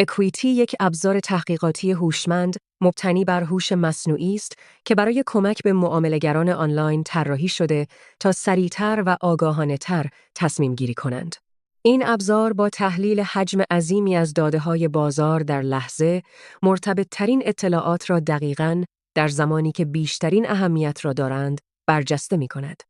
اکویتی یک ابزار تحقیقاتی هوشمند مبتنی بر هوش مصنوعی است که برای کمک به معامله‌گران آنلاین طراحی شده تا سریعتر و آگاهانه‌تر تصمیم گیری کنند. این ابزار با تحلیل حجم عظیمی از داده‌های بازار در لحظه، مرتبط‌ترین اطلاعات را دقیقاً در زمانی که بیشترین اهمیت را دارند، برجسته می‌کند.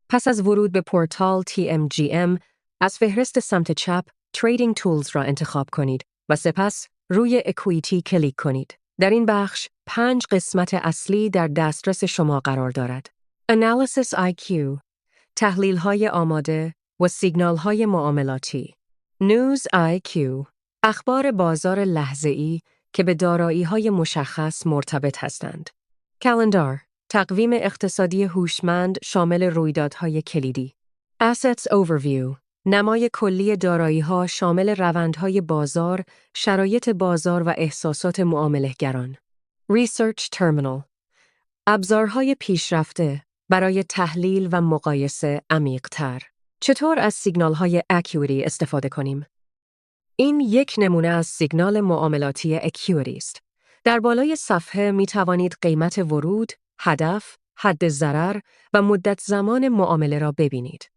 پس از ورود به پورتال TMGM، از فهرست سمت چپ تریدینگ تولز را انتخاب کنید و سپس روی اکویتی کلیک کنید. در این بخش 5 قسمت اصلی در دسترس شما قرار دارد. Analysis IQ، تحلیل‌های آماده و سیگنال‌های معاملاتی. News IQ، اخبار بازار لحظه‌ای که به دارایی‌های مشخص مرتبط هستند. Calendar، تقویم اقتصادی هوشمند شامل رویدادهای کلیدی. Assets Overview، نمای کلی دارایی‌ها شامل روندهای بازار، شرایط بازار و احساسات معامله‌گران. Research Terminal، ابزارهای پیشرفته برای تحلیل و مقایسه عمیق‌تر. چطور از سیگنال‌های اکیوری استفاده کنیم؟ این یک نمونه از سیگنال معاملاتی اکیوری است. در بالای صفحه می توانید قیمت ورود، هدف، حد ضرر و مدت زمان معامله را ببینید.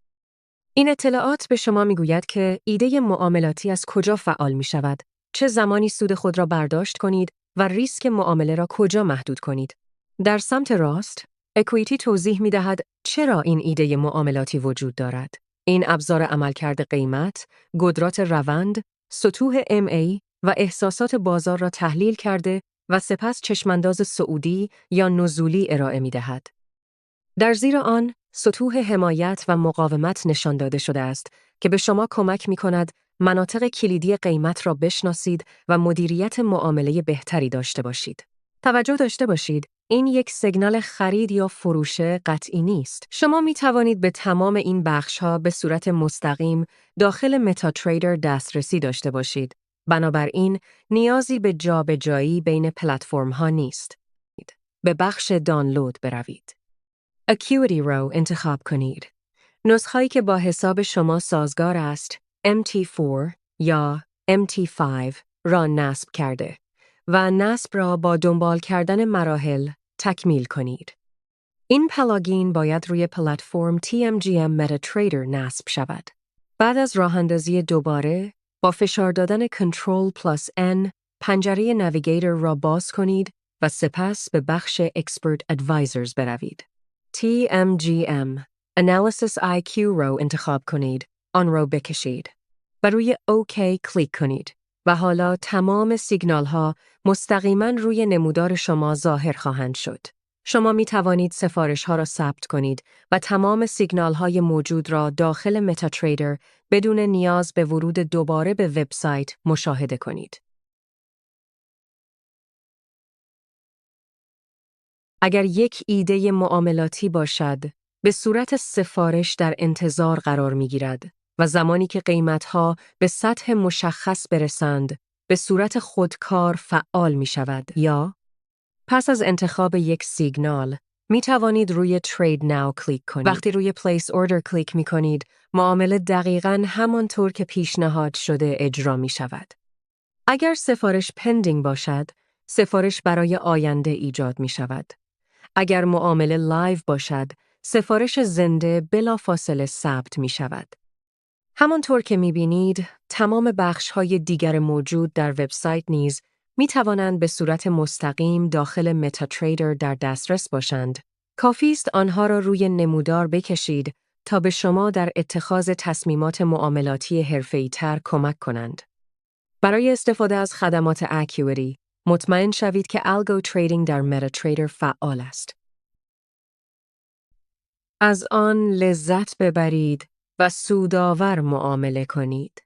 این اطلاعات به شما می گوید که ایده معاملاتی از کجا فعال می شود، چه زمانی سود خود را برداشت کنید و ریسک معامله را کجا محدود کنید. در سمت راست، اکویتی توضیح می دهد چرا این ایده معاملاتی وجود دارد. این ابزار عملکرد قیمت، قدرت روند، سطوح MA و احساسات بازار را تحلیل کرده و سپس چشمانداز صعودی یا نزولی ارائه می دهد. در زیر آن، سطوح حمایت و مقاومت نشان داده شده است که به شما کمک می کند مناطق کلیدی قیمت را بشناسید و مدیریت معامله بهتری داشته باشید. توجه داشته باشید، این یک سیگنال خرید یا فروش قطعی نیست. شما می توانید به تمام این بخش‌ها به صورت مستقیم داخل متاتریدر دسترسی داشته باشید. بنابراین نیازی به جابجایی بین پلتفرم‌ها نیست. به بخش دانلود بروید. Acuity Row انتخاب کنید. نسخه‌ای که با حساب شما سازگار است، MT4 یا MT5 را نصب کرده و نصب را با دنبال کردن مراحل تکمیل کنید. این پلاگین باید روی پلتفرم TMGM MetaTrader نصب شود. بعد از راه‌اندازی دوباره، با فشار دادن Ctrl+N پنجره نویگیتور را باز کنید و سپس به بخش Expert Advisors بروید. TMGM Analysis IQ رو انتخاب کنید، آن را بکشید و روی OK کلیک کنید و حالا تمام سیگنال ها مستقیما روی نمودار شما ظاهر خواهند شد. شما می توانید سفارش ها را ثبت کنید و تمام سیگنال های موجود را داخل متاتریدر بدون نیاز به ورود دوباره به وبسایت مشاهده کنید. اگر یک ایده معاملاتی باشد، به صورت سفارش در انتظار قرار می گیرد و زمانی که قیمتها به سطح مشخص برسند، به صورت خودکار فعال می شود یا پس از انتخاب یک سیگنال، می توانید روی Trade Now کلیک کنید. وقتی روی Place Order کلیک می کنید، معامله دقیقاً همانطور که پیشنهاد شده اجرا می شود. اگر سفارش پندینگ باشد، سفارش برای آینده ایجاد می شود. اگر معامله لایو باشد، سفارش زنده بلافاصله ثبت می شود. همانطور که می بینید، تمام بخش‌های دیگر موجود در وبسایت نیز می توانند به صورت مستقیم داخل متاتریدر در دسترس باشند. کافی است آنها را روی نمودار بکشید تا به شما در اتخاذ تصمیمات معاملاتی حرفه‌ای‌تر کمک کنند. برای استفاده از خدمات اکیوری، مطمئن شوید که الگو تریدینگ در متاتریدر فعال است. از آن لذت ببرید و سودآور معامله کنید.